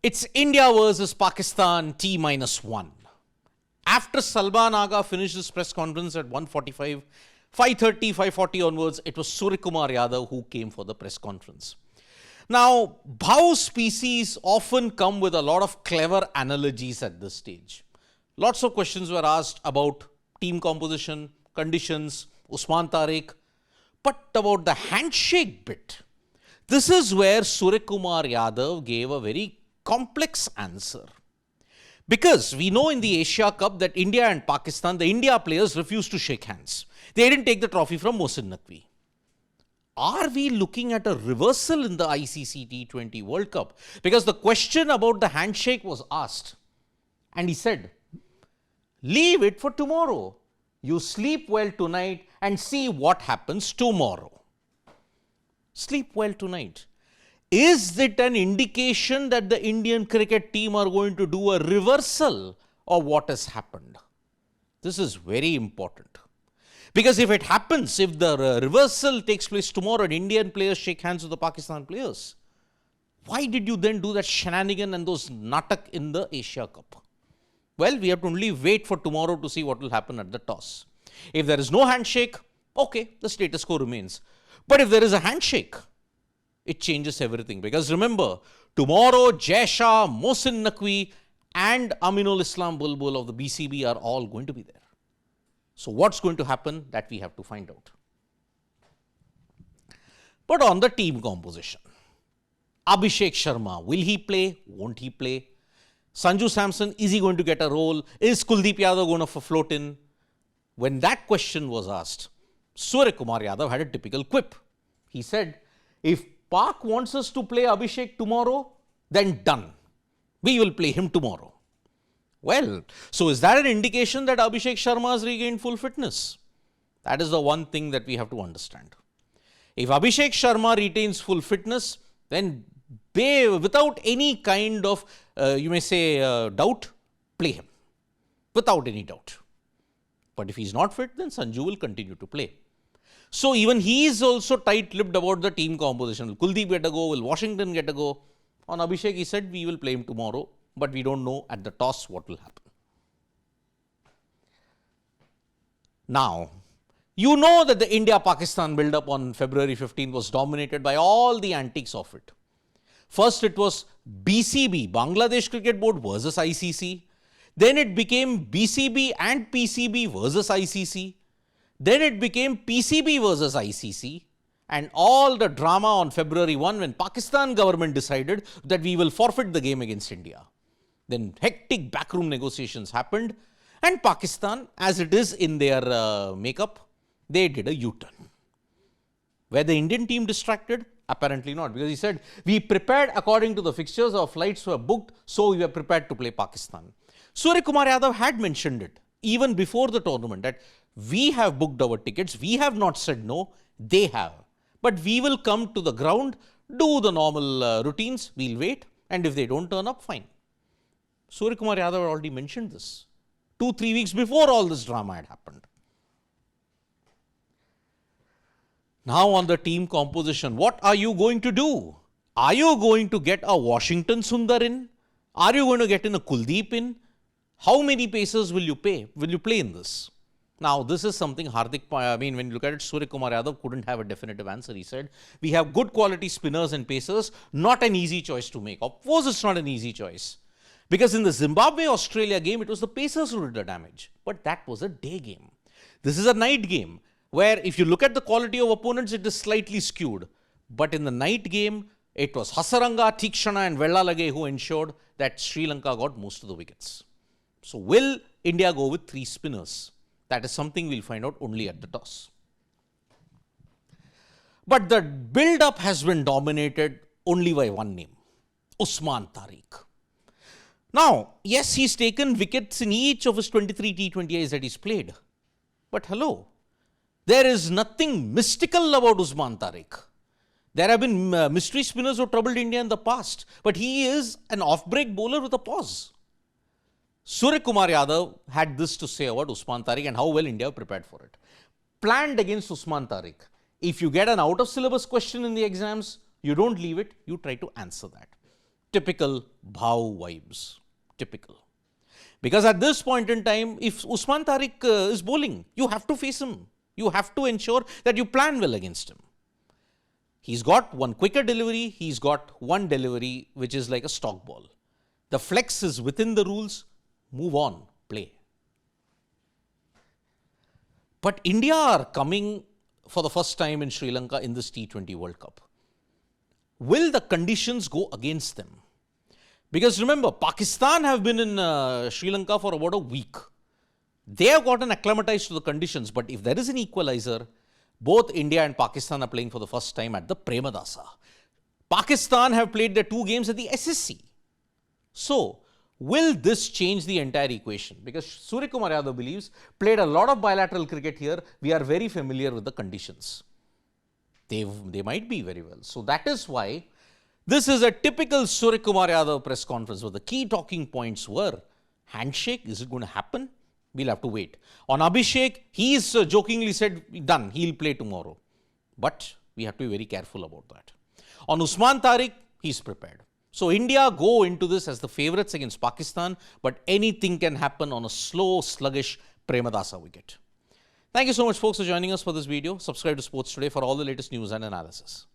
It's India versus Pakistan T-1. After Salman Agha finished his press conference at 1:45, 5:30, 5:40 onwards, it was Suryakumar Yadav who came for the press conference. Now, Bhau species often come with a lot of clever analogies at this stage. Lots of questions were asked about team composition, conditions, Usman Tariq, but about the handshake bit. This is where Suryakumar Yadav gave a very complex answer. Because we know in the Asia Cup that India and Pakistan, the India players refused to shake hands. They didn't take the trophy from Mohsin Naqvi. Are we looking at a reversal in the ICC T20 World Cup? Because the question about the handshake was asked. And he said, leave it for tomorrow. You sleep well tonight and see what happens tomorrow. Sleep well tonight. Is it an indication that the Indian cricket team are going to do a reversal of what has happened? This is very important. Because if it happens, if the reversal takes place tomorrow and Indian players shake hands with the Pakistan players, why did you then do that shenanigan and those natak in the Asia Cup? Well, we have to only wait for tomorrow to see what will happen at the toss. If there is no handshake, okay, the status quo remains. But if there is a handshake, it changes everything. Because remember, tomorrow Jai Shah, Mohsin Naqvi and Aminul Islam Bulbul of the BCB are all going to be there. So what's going to happen, that we have to find out. But on the team composition, Abhishek Sharma, will he play? Won't he play? Sanju Samson, is he going to get a role? Is Kuldeep Yadav going to float in? When that question was asked, Suryakumar Yadav had a typical quip. He said, if PAK wants us to play Abhishek tomorrow, then done. We will play him tomorrow. Well, so is that an indication that Abhishek Sharma has regained full fitness? That is the one thing that we have to understand. If Abhishek Sharma retains full fitness, then without any kind of, doubt, play him. Without any doubt. But if he's not fit, then Sanju will continue to play. So even he is also tight-lipped about the team composition. Will Kuldeep get a go? Will Washington get a go? On Abhishek, he said, we will play him tomorrow, but we don't know at the toss what will happen. Now, you know that the India-Pakistan build-up on February 15 was dominated by all the antics of it. First, it was BCB, Bangladesh Cricket Board versus ICC. Then it became BCB and PCB versus ICC. Then it became PCB versus ICC. And all the drama on February 1 when Pakistan government decided that we will forfeit the game against India. Then hectic backroom negotiations happened and Pakistan, as it is in their makeup, they did a U-turn. Were the Indian team distracted? Apparently not, because he said, we prepared according to the fixtures, our flights were booked, so we were prepared to play Pakistan. Suryakumar Yadav had mentioned it even before the tournament that we have booked our tickets, we have not said no, they have. But we will come to the ground, do the normal routines, we'll wait, and if they don't turn up, fine. Suryakumar Yadav had already mentioned this 2-3 weeks before all this drama had happened. Now on the team composition, what are you going to do? Are you going to get a Washington Sundar in? Are you going to get in a Kuldeep in? How many pacers will you play in this? Now, this is something when you look at it, Suryakumar Yadav couldn't have a definitive answer. He said, we have good quality spinners and pacers, not an easy choice to make. Of course, it's not an easy choice. Because in the Zimbabwe-Australia game, it was the pacers who did the damage. But that was a day game. This is a night game, where if you look at the quality of opponents, it is slightly skewed. But in the night game, it was Hasaranga, Tikshana and Vellalage who ensured that Sri Lanka got most of the wickets. So will India go with 3 spinners? That is something we'll find out only at the toss. But the build-up has been dominated only by one name, Usman Tariq. Now, yes, he's taken wickets in each of his 23 T20Is that he's played. But hello, there is nothing mystical about Usman Tariq. There have been mystery spinners who troubled India in the past, but he is an off-break bowler with a pause. Suryakumar Yadav had this to say about Usman Tariq and how well India prepared for it. Planned against Usman Tariq. If you get an out-of-syllabus question in the exams, you don't leave it, you try to answer that. Typical Bhav vibes. Typical. Because at this point in time, if Usman Tariq is bowling, you have to face him. You have to ensure that you plan well against him. He's got one quicker delivery. He's got one delivery which is like a stock ball. The flex is within the rules. Move on. Play. But India are coming for the first time in Sri Lanka in this T20 World Cup. Will the conditions go against them? Because remember, Pakistan have been in Sri Lanka for about a week. They have gotten acclimatized to the conditions, but if there is an equalizer, both India and Pakistan are playing for the first time at the Premadasa. Pakistan have played their 2 games at the SSC. So, will this change the entire equation? Because Suryakumar Yadav believes, played a lot of bilateral cricket here, we are very familiar with the conditions. They might be very well. So, that is why this is a typical Suryakumar Yadav press conference where the key talking points were, handshake, is it going to happen? We'll have to wait. On Abhishek, he's jokingly said, done, he'll play tomorrow. But we have to be very careful about that. On Usman Tariq, he's prepared. So India go into this as the favourites against Pakistan, but anything can happen on a slow, sluggish Premadasa wicket. Thank you so much, folks, for joining us for this video. Subscribe to Sports Today for all the latest news and analysis.